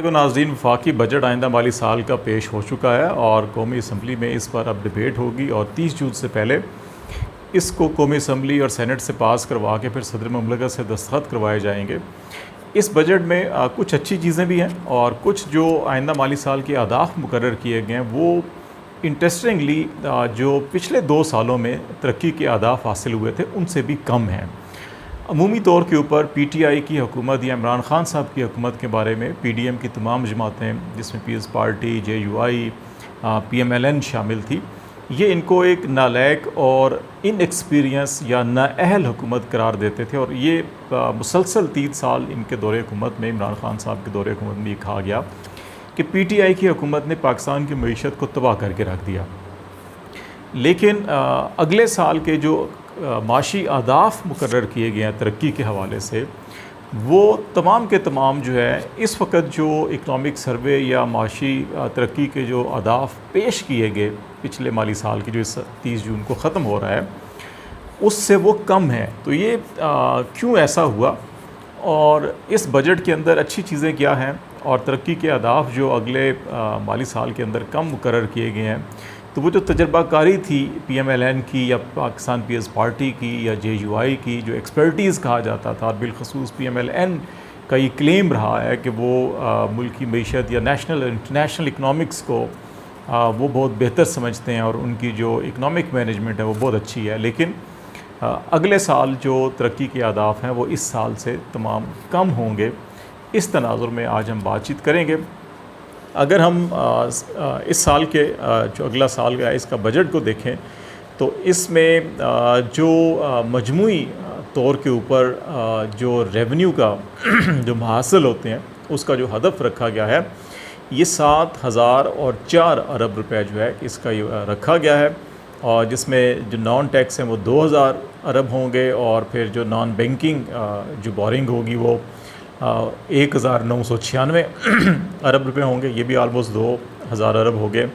देखो नाज़रीन, वफाकी बजट आइंदा माली साल का पेश हो चुका है और कौमी असम्बली में इस पर अब डिबेट होगी और 30 जून से पहले इसको कौमी असम्बली और सेनेट से पास करवा के फिर सदर मुमलिकत से दस्तखत करवाए जाएंगे। इस बजट में कुछ अच्छी चीज़ें भी हैं और कुछ जो आइंदा माली साल के अहदाफ मुकर्रर किए गए हैं वो इंटरेस्टिंगली जो पिछले 2 सालों में तरक्की के अहदाफ हासिल हुए थे उनसे भी कम हैं। अमूमी तौर के ऊपर PTI की हुकूमत या इमरान खान साहब की हुकूमत के बारे में PDM की तमाम जमातें, जिसमें पीपल्स पार्टी, JUI, PMLN शामिल थी, ये इनको एक नालायक और इनएक्सपीरियंस या नाअहल हुकूमत करार देते थे और ये मुसलसल 3 साल इनके दौरे हुकूमत में, इमरान खान साहब के दौरे हुकूमत में ये कहा गया कि PTI की हुकूमत ने पाकिस्तान की मईशत को तबाह करके रख दिया। लेकिन अगले साल के जो माशी अहदाफ मुकर्रर किए गए हैं तरक्की के हवाले से, वो तमाम के तमाम जो है इस वक्त जो इकनॉमिक सर्वे या माशी तरक्की के जो अहदाफ पेश किए गए पिछले माली साल की जो इस 30 जून को ख़त्म हो रहा है उससे वो कम है। तो ये क्यों ऐसा हुआ और इस बजट के अंदर अच्छी चीज़ें क्या हैं और तरक्की के अहदाफ जो अगले माली साल के अंदर कम मुकर्रर किए गए हैं, तो वो जो तजर्बाकारी थी PMLN की या पाकिस्तान पीपल्स पार्टी की या JUI की, जो एक्सपर्टीज़ कहा जाता था, बिलखसूस PMLN का ये क्लेम रहा है कि वो मुल्क की मईशत या नेशनल इंटरनेशनल इकनॉमिक्स को वो बहुत बेहतर समझते हैं और उनकी जो इकनॉमिक मैनेजमेंट है वो बहुत अच्छी है। लेकिन अगले साल जो तरक्की के अहदाफ हैं वो इस साल से तमाम कम होंगे। इस तनाजुर में आज हम बातचीत करेंगे। अगर हम इस साल के जो अगला साल का इसका बजट को देखें तो इसमें जो मजमूई तौर के ऊपर जो रेवेन्यू का जो हासिल होते हैं उसका जो हदफ रखा गया है ये 7,004 अरब रुपए जो है इसका रखा गया है, और जिसमें जो नॉन टैक्स हैं वो 2,000 अरब होंगे और फिर जो नॉन बैंकिंग जो बोरिंग होगी वो 1,996 अरब रुपए होंगे, ये भी आलमोस्ट 2,000 अरब हो गए।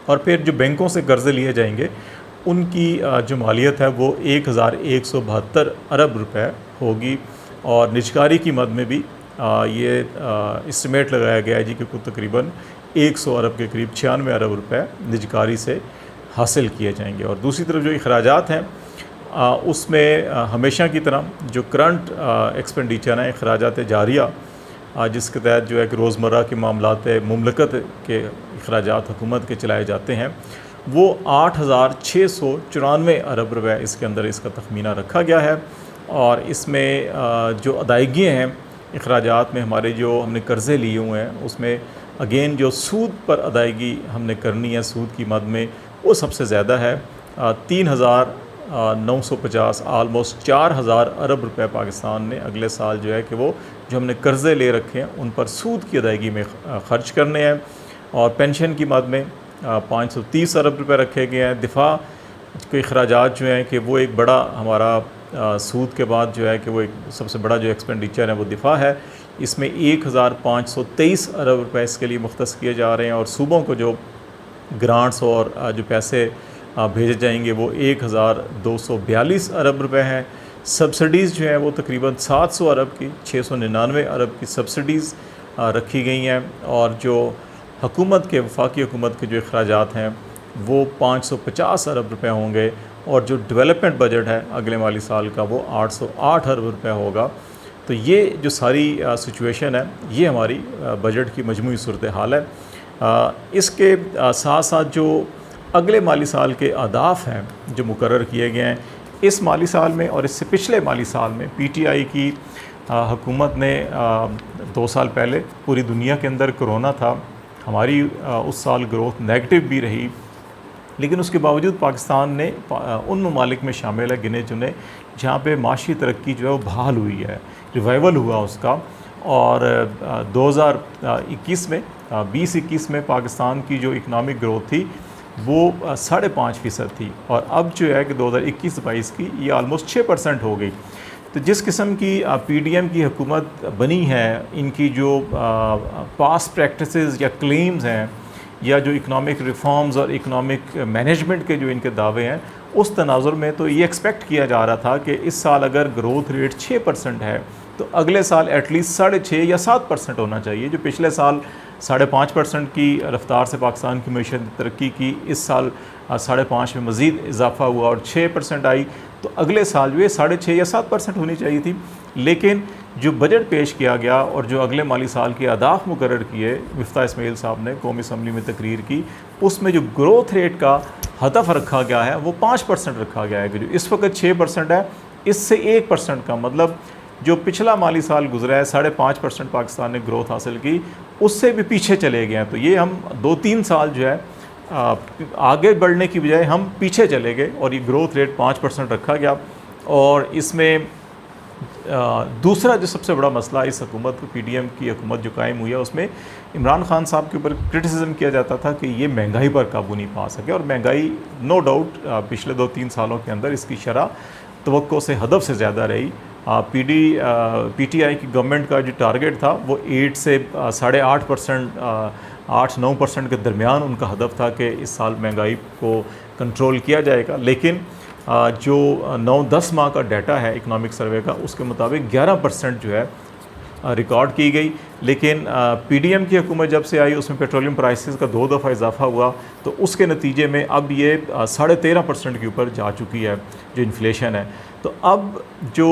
और फिर जो बैंकों से कर्ज़े लिए जाएंगे उनकी जो मालियत है वो 1,172 अरब रुपए होगी। और निजकारी की मद में भी ये इस्टीमेट लगाया गया है जी कि कुछ तकरीबन 100 अरब के करीब 96 अरब रुपए निजकारी से हासिल किए जाएंगे। और दूसरी तरफ जो अखराजात हैं उसमें हमेशा की तरह जो करंट एक्सपेंडिचर हैं, अखराजात जारिया, जिसके तहत जो है कि रोज़मर्रा के मामलात मुमलकत के अखराजात हुकूमत के चलाए जाते हैं, वो 8,694 अरब रुपए इसके अंदर इसका तखमीना रखा गया है। और इसमें जो अदायगियाँ हैं अखराजात में, हमारे जो हमने कर्ज़े लिए हुए हैं उसमें अगेन जो सूद पर अदायगी हमने करनी है सूद की मद में वो सबसे ज़्यादा है, 3,950 आलमोस्ट 4,000 अरब रुपए पाकिस्तान ने अगले साल जो है कि वो जो हमने कर्ज़े ले रखे हैं उन पर सूद की अदायगी में ख़र्च करने हैं। और पेंशन की मद में 530 अरब रुपए रखे गए हैं। दिफा के अखराजात जो हैं कि वो एक बड़ा हमारा सूद के बाद जो है कि वो एक सबसे बड़ा जो एक्सपेंडिचर है वो दिफा है, इसमें 1,523 अरब रुपए इसके लिए मुख्तस किए जा रहे हैं। और सूबों को जो ग्रांट्स और जो पैसे भेजे जाएंगे वो 1,242 अरब रुपए हैं। सब्सिडीज़ जो हैं वो तकरीबन 700 अरब की 699 अरब की सब्सिडीज़ रखी गई हैं। और जो हुकूमत के वफाकी हुकूमत के जो अखराजात हैं वो 550 अरब रुपए होंगे। और जो डेवलपमेंट बजट है अगले माली साल का वो 808 अरब रुपए होगा। तो ये जो सारी सिचुएशन है ये हमारी बजट की मजमूई सूरत हाल है। इसके साथ साथ जो अगले माली साल के अहदाफ हैं जो मुकर्रर किए गए हैं इस माली साल में और इससे पिछले माली साल में, PTI की हुकूमत ने 2 साल पहले पूरी दुनिया के अंदर कोरोना था, हमारी उस साल ग्रोथ नेगेटिव भी रही, लेकिन उसके बावजूद पाकिस्तान ने उन ममालिक में शामिल है गिने चुने जहाँ पे माशी तरक्की जो है वो बहाल हुई है, रिवाइवल हुआ उसका। और 2021 में 20-21 में पाकिस्तान की जो इकनॉमिक ग्रोथ थी वो 5.5% थी और अब जो है कि 2021-22 की ये आलमोस्ट 6% हो गई। तो जिस किस्म की PDM की हुकूमत बनी है, इनकी जो पास्ट प्रैक्टिसेस या क्लेम्स हैं या जो इकनॉमिक रिफॉर्म्स और इकनॉमिक मैनेजमेंट के जो इनके दावे हैं, उस तनाजुर में तो ये एक्सपेक्ट किया जा रहा था कि इस साल अगर ग्रोथ रेट 6% है तो अगले साल एटलीस्ट 6.5 या 7% होना चाहिए। जो पिछले साल 5.5% की रफ्तार से पाकिस्तान की मईशत ने तरक्की की, इस साल 5.5 में मज़ीद इजाफा हुआ और 6% आई, तो अगले साल जो है 6.5 या 7% होनी चाहिए थी। लेकिन जो बजट पेश किया गया और जो अगले माली साल के अहदाफ मुकर्रर किए मिफ्ता इस्माइल साहब ने कौमी असम्बली में तकरीर की, उसमें जो ग्रोथ रेट का हदफ रखा गया है वो 5% रखा गया है, कि जो इस वक्त 6% है, इससे 1% का मतलब जो पिछला माली साल गुजरा है 5.5% पाकिस्तान ने ग्रोथ हासिल की, उससे भी पीछे चले गए हैं। तो ये हम 2-3 साल जो है आगे बढ़ने की बजाय हम पीछे चले गए और ये ग्रोथ रेट 5% रखा गया। और इसमें दूसरा जो सबसे बड़ा मसला इस हुकूमत को, PDM की हुकूमत जो कायम हुई है, उसमें इमरान खान साहब के ऊपर क्रिटिसिज्म किया जाता था कि ये महंगाई पर काबू नहीं पा सके। और महंगाई नो डाउट पिछले 2-3 सालों के अंदर इसकी शरह तवक्को से हदफ से ज़्यादा रही। PTI की गवर्नमेंट का जो टारगेट था वो 8 से 8.5%, 8-9% के दरमियान उनका हदफ था कि इस साल महंगाई को कंट्रोल किया जाएगा। लेकिन जो 9-10 माह का डाटा है इकनॉमिक सर्वे का, उसके मुताबिक 11% जो है रिकॉर्ड की गई। लेकिन PDM की हुकूमत जब से आई उसमें पेट्रोलियम प्राइसेस का 2 दफ़ा इजाफा हुआ, तो उसके नतीजे में अब ये 13.5% के ऊपर जा चुकी है जो इन्फ्लेशन है। तो अब जो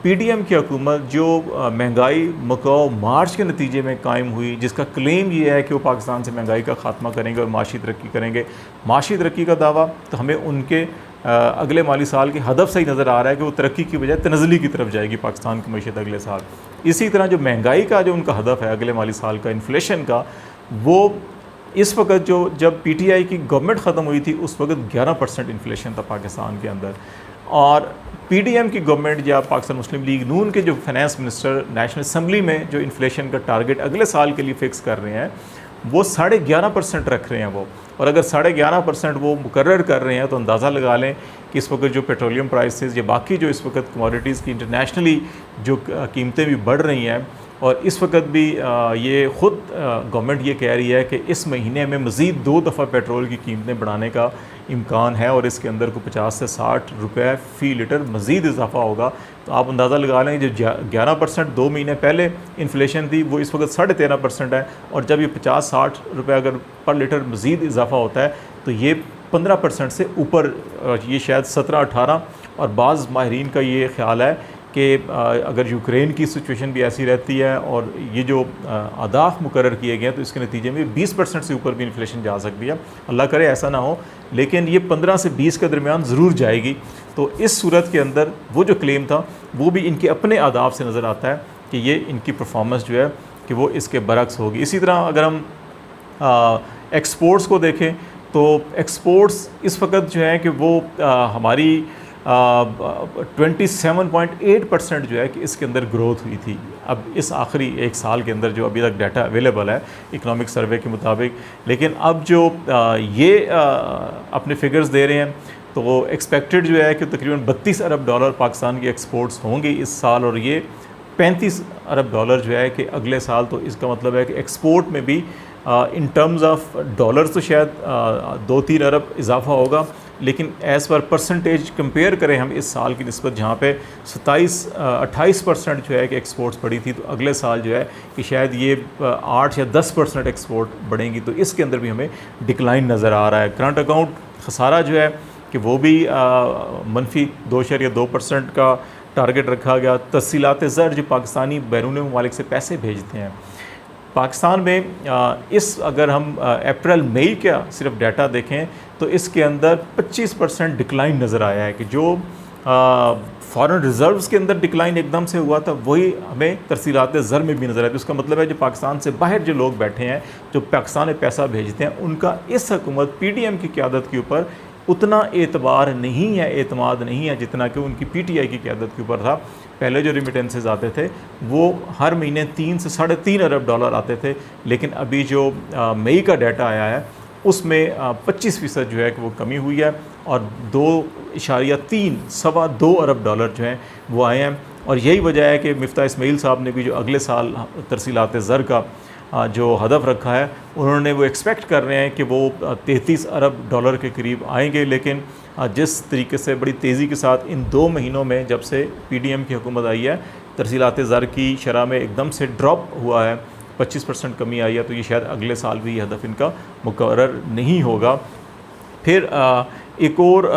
PDM की हुकूमत जो महंगाई मकाओ मार्च के नतीजे में कायम हुई, जिसका क्लेम ये है कि वो पाकिस्तान से महंगाई का ख़ात्मा करेंगे और माशी तरक्की करेंगे, माशी तरक्की का दावा तो हमें उनके अगले माली साल के हदफ से ही नज़र आ रहा है कि वो तरक्की की बजाय तनज़ली की तरफ जाएगी पाकिस्तान की मईशत अगले साल। इसी तरह जो महंगाई का जो उनका हदफ है अगले माली साल का, इन्फ्लेशन का, वो इस वक्त जो जब PTI की गवर्नमेंट ख़त्म हुई थी उस वक्त 11% इन्फ्लेशन था पाकिस्तान के अंदर। और PDM की गवर्नमेंट या पाकिस्तान मुस्लिम लीग नून के जो फाइनेंस मिनिस्टर नेशनल असम्बली में जो इन्फ्लेशन का टारगेट अगले साल के लिए फ़िक्स कर रहे हैं वो 11.5% रख रहे हैं वो। और अगर 11.5% वो मुकर्रर कर रहे हैं तो अंदाज़ा लगा लें कि इस वक्त जो पेट्रोलियम प्राइसेस या बाकी जो इस वक्त कमोडिटीज़ की इंटरनेशनली जो कीमतें भी बढ़ रही हैं, और इस वक्त भी ये ख़ुद गवर्नमेंट ये कह रही है कि इस महीने में मज़ीद 2 दफ़ा पेट्रोल की कीमतें बढ़ाने का इम्कान है और इसके अंदर को 50 से 60 रुपये फ़ी लीटर मज़ीद इजाफा होगा। तो आप अंदाज़ा लगा लें जो 11% 2 महीने पहले इन्फ्लेशन थी वो इस वक्त 13.5% है, और जब ये 50-60 रुपये अगर पर लीटर मज़ीद इजाफा होता है तो ये 15% से ऊपर, ये शायद 17-18, और बाज़ माहिरीन का ये ख्याल है कि अगर यूक्रेन की सिचुएशन भी ऐसी रहती है और ये जो अहदाफ मुकर्रर किए गए हैं तो इसके नतीजे में 20% से ऊपर भी इन्फ्लेशन जा सकती है। अल्लाह करे ऐसा ना हो, लेकिन ये 15 से 20 के दरमियान ज़रूर जाएगी। तो इस सूरत के अंदर वो जो क्लेम था वो भी इनके अपने अहदाफ से नज़र आता है कि ये इनकी परफॉर्मेंस जो है कि वो इसके बरक्स होगी। इसी तरह अगर हम एक्सपोर्ट्स को देखें तो एक्सपोर्ट्स इस वक्त जो है कि वो हमारी 27.8% जो है कि इसके अंदर ग्रोथ हुई थी अब इस आखिरी 1 साल के अंदर, जो अभी तक डाटा अवेलेबल है इकनॉमिक सर्वे के मुताबिक। लेकिन अब जो ये अपने फिगर्स दे रहे हैं तो एक्सपेक्टेड जो है कि तकरीबन $32 अरब पाकिस्तान की एक्सपोर्ट्स होंगी इस साल, और ये $35 अरब जो है कि अगले साल। तो इसका मतलब है कि एक्सपोर्ट में भी इन टर्म्स ऑफ डॉलर्स तो शायद 2-3 अरब इजाफा होगा, लेकिन एज़ पर परसेंटेज कंपेयर करें हम इस साल की निस्बत जहाँ पे 28% जो है कि एक्सपोर्ट्स बढ़ी थी, तो अगले साल जो है कि शायद ये 8 या 10% एक्सपोर्ट बढ़ेंगी। तो इसके अंदर भी हमें डिक्लाइन नज़र आ रहा है। करंट अकाउंट खसारा जो है कि वो भी मनफी 2.2% का टारगेट रखा गया। तस्सीलात ज़र जो पाकिस्तानी बैरून ममालिक से पैसे भेजते हैं पाकिस्तान में, इस अगर हम अप्रैल मई का सिर्फ डाटा देखें तो इसके अंदर 25% डिक्लाइन नज़र आया है कि जो फॉरेन रिज़र्व्स के अंदर डिक्लाइन एकदम से हुआ था वही हमें तरसीलात ज़र में भी नज़र आया। तो इसका मतलब है जो पाकिस्तान से बाहर जो लोग बैठे हैं, जो पाकिस्तान में पैसा भेजते हैं, उनका इस हुकूमत PDM की क़यादत के ऊपर उतना एतबार नहीं है, एतमाद नहीं है जितना कि उनकी PTI की क़यादत के ऊपर था। पहले जो रिमिटेंसेस आते थे वो हर महीने 3 से $3.5 अरब आते थे, लेकिन अभी जो मई का डाटा आया है उसमें 25% जो है कि वो कमी हुई है, और 2.3 सवा $2 अरब जो हैं वो आए हैं। और यही वजह है कि मिफ्ता इस्माइल साहब ने भी जो अगले साल तरसीलात ज़र का जो हदफ रखा है, उन्होंने वो एक्सपेक्ट कर रहे हैं कि वो $33 अरब के करीब आएंगे। लेकिन जिस तरीके से बड़ी तेज़ी के साथ इन 2 महीनों में जब से PDM की हुकूमत आई है तरसीलात ज़र की शरह में एकदम से ड्रॉप हुआ है, 25% कमी आई है, तो ये शायद अगले साल भी ये हदफ इनका मुकर्रर नहीं होगा। फिर एक और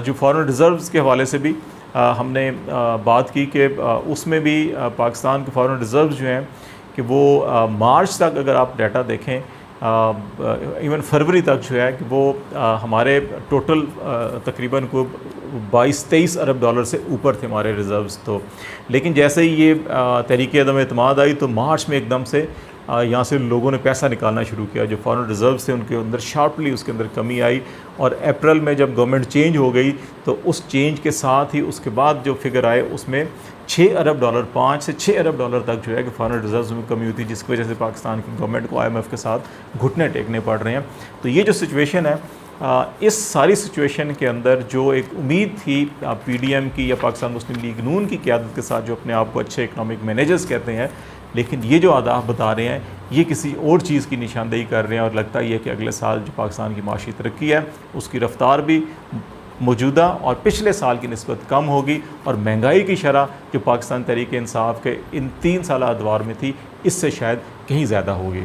जो फॉरेन रिज़र्व्स के हवाले से भी हमने बात की कि उसमें भी पाकिस्तान के फॉरेन रिज़र्व्स जो हैं कि वो मार्च तक अगर आप डाटा देखें, इवन फरवरी तक जो है कि वो हमारे टोटल तकरीबन को 22-23 अरब डॉलर से ऊपर थे हमारे रिज़र्व्स। तो लेकिन जैसे ही ये तहरीक अदम एतमाद आई तो मार्च में एकदम से यहाँ से लोगों ने पैसा निकालना शुरू किया, जो फॉरेन रिज़र्व्स थे उनके अंदर शार्पली उसके अंदर कमी आई। और अप्रैल में जब गवर्नमेंट चेंज हो गई तो उस चेंज के साथ ही उसके बाद जो फिगर आए उसमें 6 अरब डॉलर, 5 से 6 अरब डॉलर तक जो है कि फॉरेन रिज़र्व्स में कमी हुई थी, जिसकी वजह से पाकिस्तान की गवर्नमेंट को IMF के साथ घुटने टेकने पड़ रहे हैं। तो ये जो सिचुएशन है, इस सारी सिचुएशन के अंदर जो एक उम्मीद थी PDM की या पाकिस्तान मुस्लिम लीग नून की क़यादत के साथ, जो अपने आप को अच्छे इकनॉमिक मैनेजर्स कहते हैं, लेकिन ये जो आदाब बता रहे हैं ये किसी और चीज़ की निशानदेही कर रहे हैं। और लगता ही है कि अगले साल जो पाकिस्तान की माशी तरक्की है उसकी रफ्तार भी मौजूदा और पिछले साल की निस्बत कम होगी, और महंगाई की शरह जो पाकिस्तान तहरीक इंसाफ के इन 3 साल अदवार में थी इससे शायद कहीं ज़्यादा होगी।